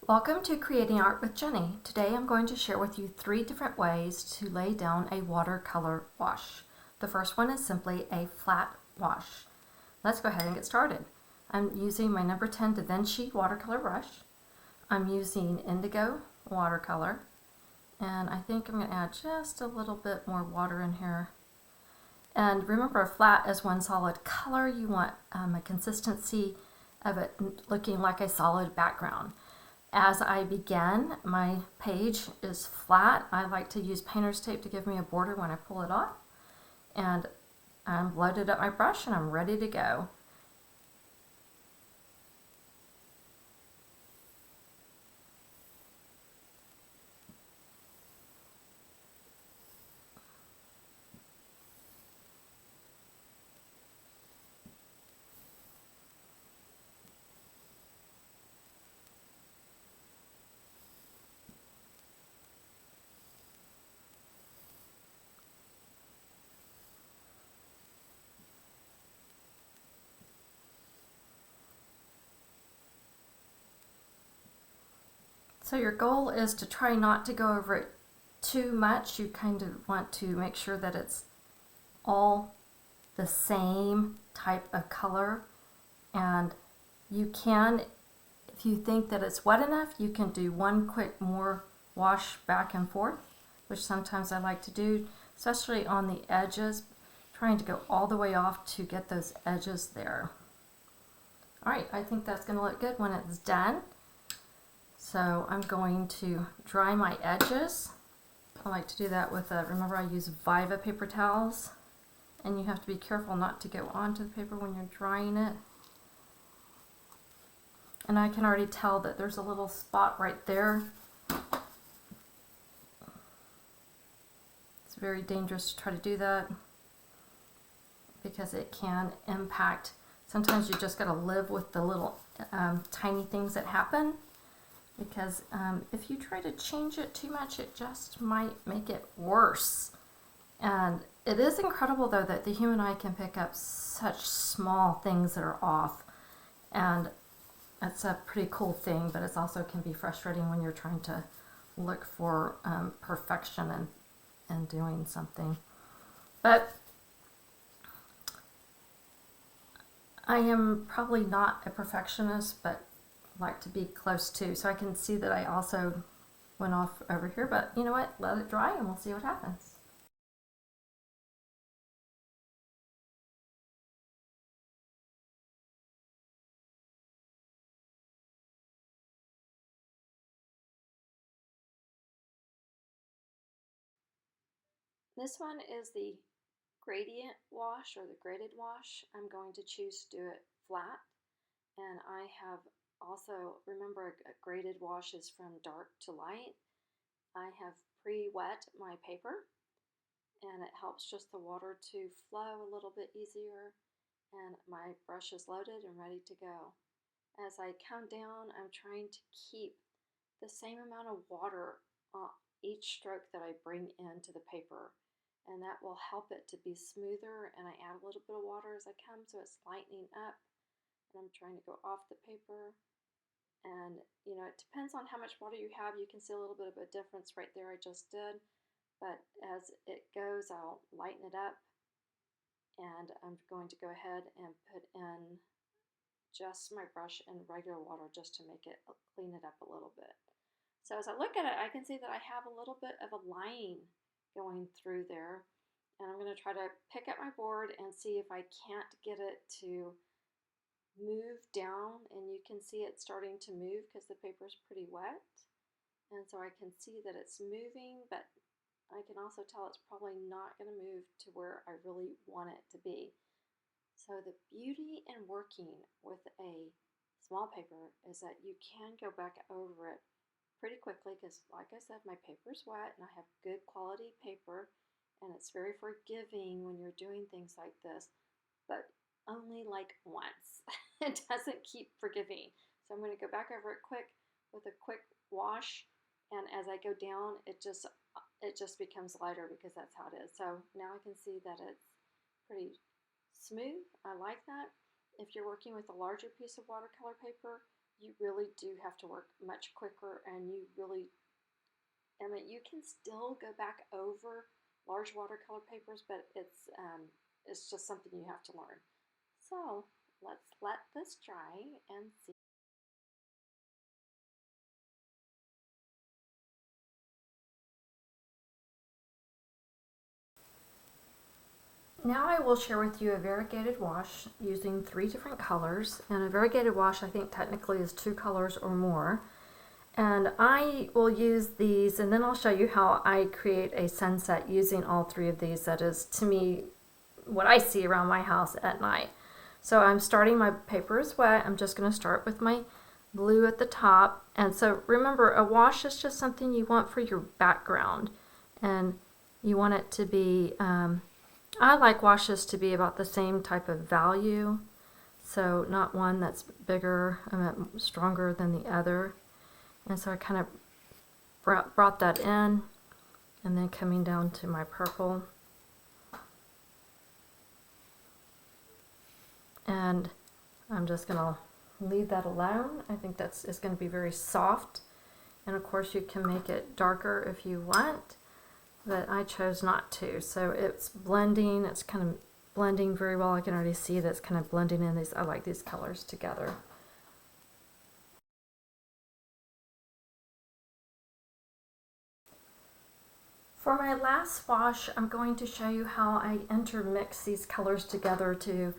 Welcome to Creating Art with Jenny. Today I'm going to share with you 3 different ways to lay down a watercolor wash. The first one is simply a flat wash. Let's go ahead and get started. I'm using my number 10 Da Vinci watercolor brush. I'm using indigo watercolor, and I think I'm going to add just a little bit more water in here. And remember, a flat is one solid color. You want a consistency of it looking like a solid background. As I begin, my page is flat. I like to use painter's tape to give me a border when I pull it off. And I'm loaded up my brush and I'm ready to go. So your goal is to try not to go over it too much. You kind of want to make sure that it's all the same type of color. And you can, if you think that it's wet enough, you can do one quick more wash back and forth, which sometimes I like to do, especially on the edges, trying to go all the way off to get those edges there. All right, I think that's going to look good when it's done. So I'm going to dry my edges. I like to do that with, remember I use Viva paper towels, and you have to be careful not to go onto the paper when you're drying it. And I can already tell that there's a little spot right there. It's very dangerous to try to do that because it can impact. Sometimes you just got to live with the little tiny things that happen. Because if you try to change it too much, it just might make it worse. And it is incredible, though, that the human eye can pick up such small things that are off. And it's a pretty cool thing, but it also can be frustrating when you're trying to look for perfection and doing something. But I am probably not a perfectionist, but like to be close to. So I can see that I also went off over here, but you know what? Let it dry and we'll see what happens. This one is the gradient wash or the graded wash. I'm going to choose to do it flat. And I have also, remember, a graded wash is from dark to light. I have pre-wet my paper, and it helps just the water to flow a little bit easier. And my brush is loaded and ready to go. As I come down, I'm trying to keep the same amount of water each stroke that I bring into the paper, and that will help it to be smoother. And I add a little bit of water as I come, so it's lightening up, and I'm trying to go off the paper. And you know, it depends on how much water you have. You can see a little bit of a difference right there I just did, but as it goes, I'll lighten it up, and I'm going to go ahead and put in just my brush in regular water just to make it clean it up a little bit. So as I look at it, I can see that I have a little bit of a line going through there, and I'm going to try to pick up my board and see if I can't get it to move down. And you can see it starting to move because the paper is pretty wet, and so I can see that it's moving, but I can also tell it's probably not going to move to where I really want it to be. So the beauty in working with a small paper is that you can go back over it pretty quickly because, like I said, my paper's wet and I have good quality paper, and it's very forgiving when you're doing things like this, but only like once. It doesn't keep forgiving. So I'm going to go back over it quick with a quick wash, and as I go down, it just becomes lighter because that's how it is. So now I can see that it's pretty smooth. I like that. If you're working with a larger piece of watercolor paper, you really do have to work much quicker, and you really, I mean, you can still go back over large watercolor papers, but it's just something you have to learn. So let's let this dry and see. Now I will share with you a variegated wash using 3 different colors, and a variegated wash I think technically is 2 colors or more. And I will use these, and then I'll show you how I create a sunset using all 3 of these. That is, to me, what I see around my house at night. So I'm starting, my paper is wet. I'm just going to start with my blue at the top. And so remember, a wash is just something you want for your background. And you want it to be, I like washes to be about the same type of value. So not one that's bigger, stronger than the other. And so I kind of brought that in, and then coming down to my purple. And I'm just going to leave that alone. I think it's going to be very soft. And of course you can make it darker if you want, but I chose not to. So it's blending, it's kind of blending very well. I can already see that it's kind of blending in these. I like these colors together. For my last wash, I'm going to show you how I intermix these colors together to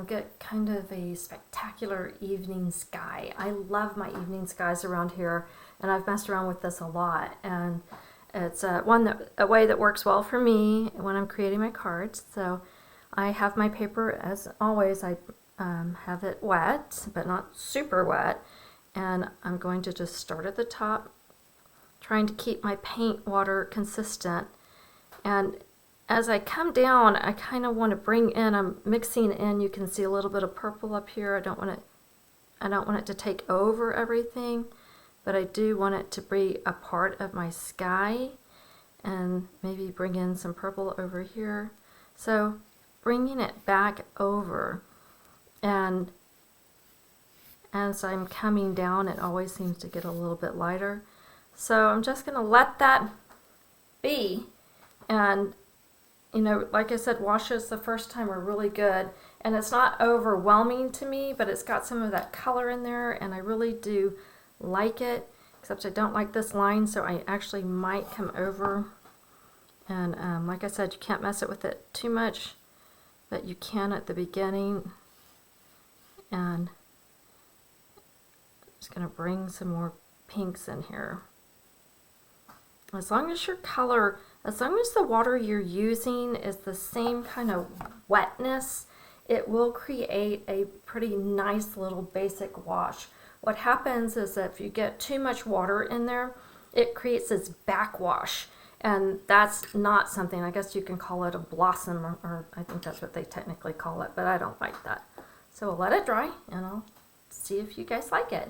get kind of a spectacular evening sky. I love my evening skies around here, and I've messed around with this a lot. And it's a way that works well for me when I'm creating my cards. So I have my paper, as always, I have it wet, but not super wet. And I'm going to just start at the top, trying to keep my paint water consistent. And as I come down, I kind of want to bring in, I'm mixing in, you can see a little bit of purple up here. I don't want it to take over everything, but I do want it to be a part of my sky, and maybe bring in some purple over here. So bringing it back over, and as I'm coming down, it always seems to get a little bit lighter. So I'm just going to let that be. And you know, like I said, washes the first time are really good, and it's not overwhelming to me, but it's got some of that color in there, and I really do like it, except I don't like this line, so I actually might come over. And like I said, you can't mess it with it too much, but you can at the beginning. And I'm just going to bring some more pinks in here. As long as your color, as long as the water you're using is the same kind of wetness, it will create a pretty nice little basic wash. What happens is that if you get too much water in there, it creates this backwash, and that's not something, I guess you can call it a blossom, or I think that's what they technically call it, but I don't like that. So we'll let it dry, and I'll see if you guys like it.